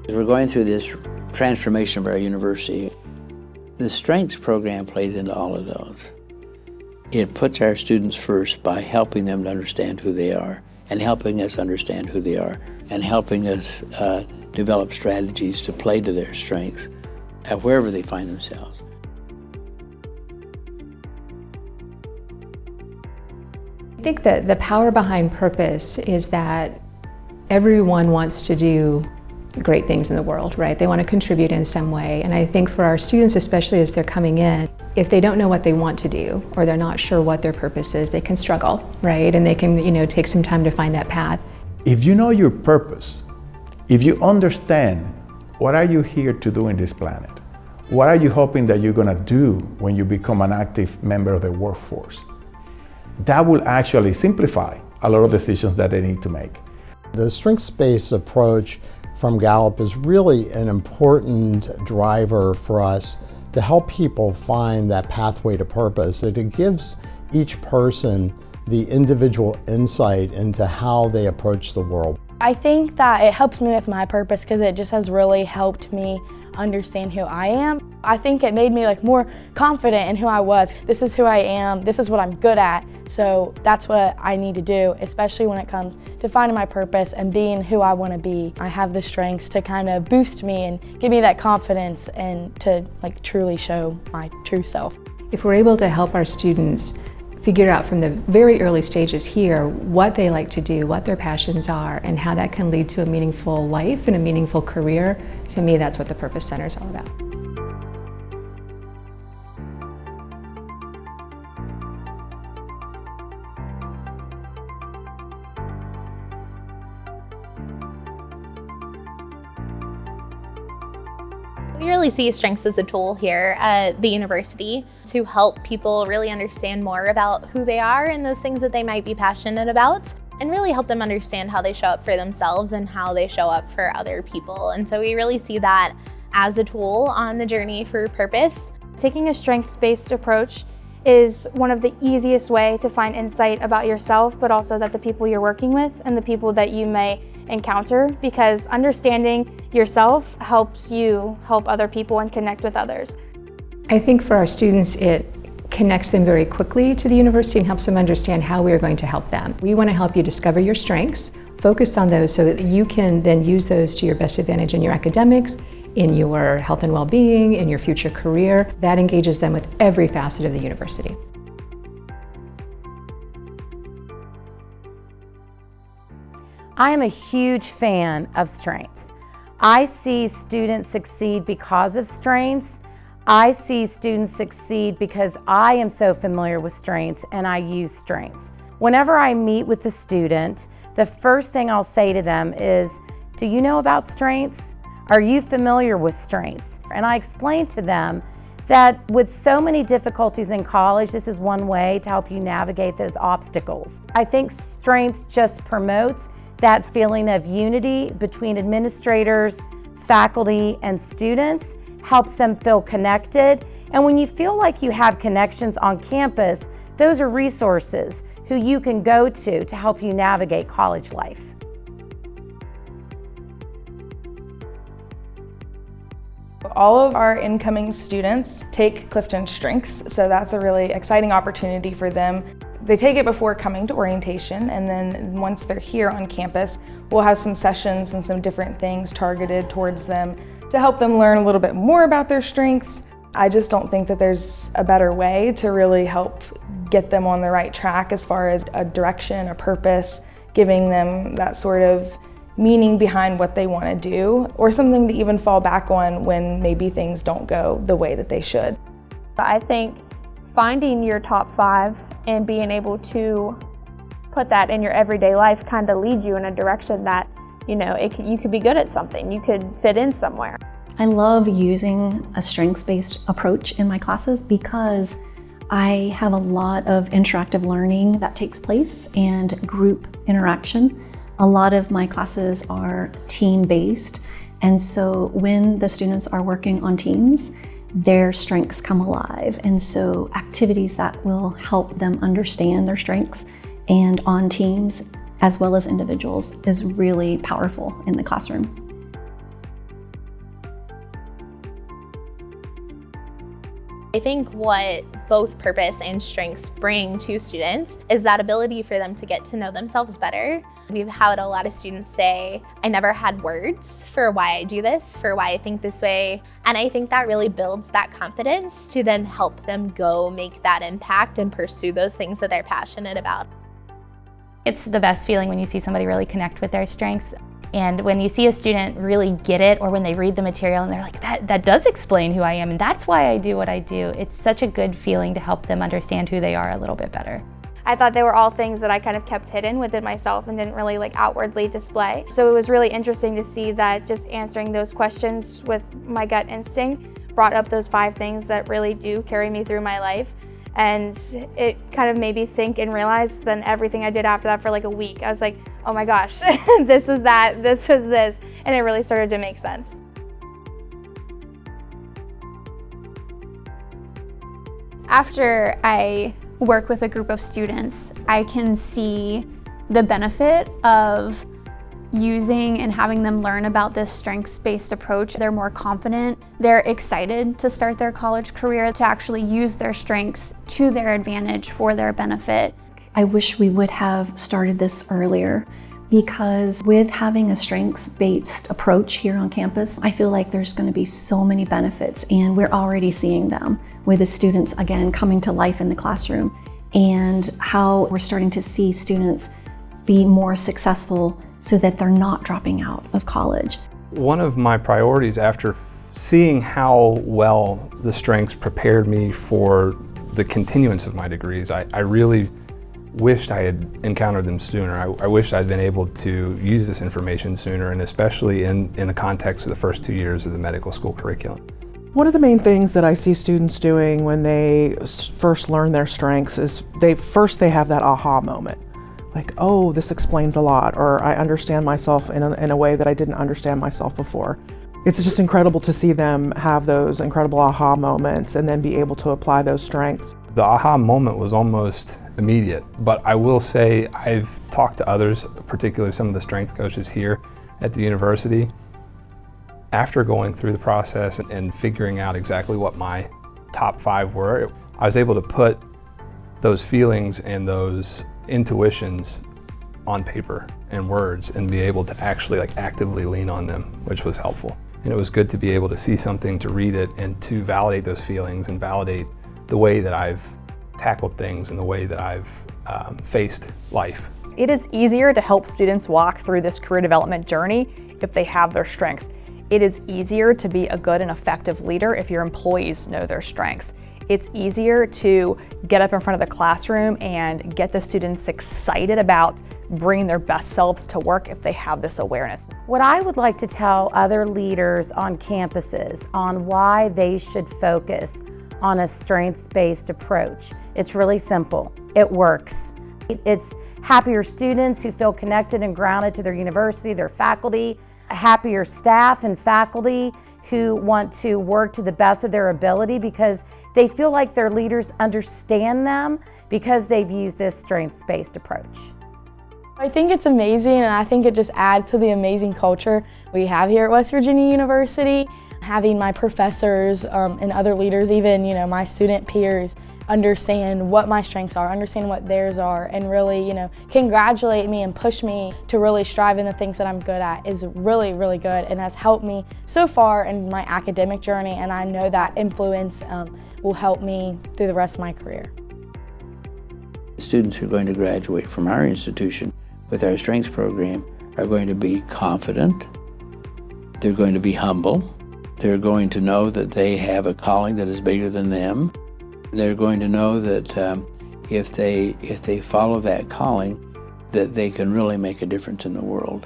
We're going through this transformation of our university. The Strengths program plays into all of those. It puts our students first by helping them to understand who they are and helping us understand who they are and helping us develop strategies to play to their strengths wherever they find themselves. I think that the power behind purpose is that everyone wants to do great things in the world, right? They want to contribute in some way. And I think for our students, especially as they're coming in, if they don't know what they want to do or they're not sure what their purpose is, they can struggle, right? And they can, take some time to find that path. If you know your purpose, if you understand what are you here to do in this planet, what are you hoping that you're going to do when you become an active member of the workforce, that will actually simplify a lot of decisions that they need to make. The strengths-based approach from Gallup is really an important driver for us to help people find that pathway to purpose. It gives each person the individual insight into how they approach the world. I think that it helps me with my purpose because it just has really helped me understand who I am. I think it made me more confident in who I was. This is who I am, this is what I'm good at, so that's what I need to do, especially when it comes to finding my purpose and being who I want to be. I have the strengths to kind of boost me and give me that confidence and to truly show my true self. If we're able to help our students figure out from the very early stages here what they like to do, what their passions are, and how that can lead to a meaningful life and a meaningful career, to me that's what the Purpose Center is all about. We really see strengths as a tool here at the university to help people really understand more about who they are and those things that they might be passionate about, and really help them understand how they show up for themselves and how they show up for other people. And so we really see that as a tool on the journey for purpose. Taking a strengths-based approach is one of the easiest way to find insight about yourself, but also that the people you're working with and the people that you may encounter, because understanding yourself helps you help other people and connect with others. I think for our students, it connects them very quickly to the university and helps them understand how we are going to help them. We want to help you discover your strengths, focus on those so that you can then use those to your best advantage in your academics, in your health and well-being, in your future career. That engages them with every facet of the university. I am a huge fan of strengths. I see students succeed because of strengths. I see students succeed because I am so familiar with strengths and I use strengths. Whenever I meet with a student, the first thing I'll say to them is, do you know about strengths? Are you familiar with strengths? And I explain to them that with so many difficulties in college, this is one way to help you navigate those obstacles. I think strengths just promotes that feeling of unity between administrators, faculty, and students, helps them feel connected. And when you feel like you have connections on campus, those are resources who you can go to help you navigate college life. All of our incoming students take CliftonStrengths, so that's a really exciting opportunity for them. They take it before coming to orientation, and then once they're here on campus, we'll have some sessions and some different things targeted towards them to help them learn a little bit more about their strengths. I just don't think that there's a better way to really help get them on the right track as far as a direction, a purpose, giving them that sort of meaning behind what they want to do, or something to even fall back on when maybe things don't go the way that they should. I think finding your top 5 and being able to put that in your everyday life kind of leads you in a direction that, you could be good at something, you could fit in somewhere. I love using a strengths-based approach in my classes because I have a lot of interactive learning that takes place and group interaction. A lot of my classes are team-based, and so when the students are working on teams, their strengths come alive. And so activities that will help them understand their strengths and on teams as well as individuals is really powerful in the classroom. I think what both purpose and strengths bring to students is that ability for them to get to know themselves better. We've had a lot of students say, I never had words for why I do this, for why I think this way. And I think that really builds that confidence to then help them go make that impact and pursue those things that they're passionate about. It's the best feeling when you see somebody really connect with their strengths. And when you see a student really get it, or when they read the material and they're like, that does explain who I am, and that's why I do what I do. It's such a good feeling to help them understand who they are a little bit better. I thought they were all things that I kind of kept hidden within myself and didn't really outwardly display. So it was really interesting to see that just answering those questions with my gut instinct brought up those 5 things that really do carry me through my life. And it kind of made me think and realize then everything I did after that for a week. I was like, oh my gosh, this is that, this is this. And it really started to make sense. After I work with a group of students, I can see the benefit of using and having them learn about this strengths-based approach. They're more confident, they're excited to start their college career, to actually use their strengths to their advantage for their benefit. I wish we would have started this earlier, because with having a strengths-based approach here on campus, I feel like there's going to be so many benefits, and we're already seeing them with the students, again, coming to life in the classroom, and how we're starting to see students be more successful so that they're not dropping out of college. One of my priorities after seeing how well the strengths prepared me for the continuance of my degrees, I really wished I had encountered them sooner. I wished I'd been able to use this information sooner, and especially in the context of the first 2 years of the medical school curriculum. One of the main things that I see students doing when they first learn their strengths is they have that aha moment. Like, oh, this explains a lot, or I understand myself in a way that I didn't understand myself before. It's just incredible to see them have those incredible aha moments and then be able to apply those strengths. The aha moment was almost immediate, but I will say I've talked to others, particularly some of the strength coaches here at the university. After going through the process and figuring out exactly what my top 5 were, I was able to put those feelings and those intuitions on paper and words and be able to actually actively lean on them, which was helpful. And it was good to be able to see something, to read it, and to validate those feelings and validate the way that I've tackled things and the way that I've faced life. It is easier to help students walk through this career development journey if they have their strengths. It is easier to be a good and effective leader if your employees know their strengths. It's easier to get up in front of the classroom and get the students excited about bringing their best selves to work if they have this awareness. What I would like to tell other leaders on campuses on why they should focus on a strengths-based approach. It's really simple. It works. It's happier students who feel connected and grounded to their university, their faculty, happier staff and faculty who want to work to the best of their ability because they feel like their leaders understand them because they've used this strengths-based approach. I think it's amazing, and I think it just adds to the amazing culture we have here at West Virginia University. Having my professors and other leaders, even my student peers, understand what my strengths are, understand what theirs are, and really congratulate me and push me to really strive in the things that I'm good at is really, really good and has helped me so far in my academic journey, and I know that influence will help me through the rest of my career. Students who are going to graduate from our institution with our strengths program are going to be confident, they're going to be humble, they're going to know that they have a calling that is bigger than them. They're going to know that if they follow that calling, that they can really make a difference in the world.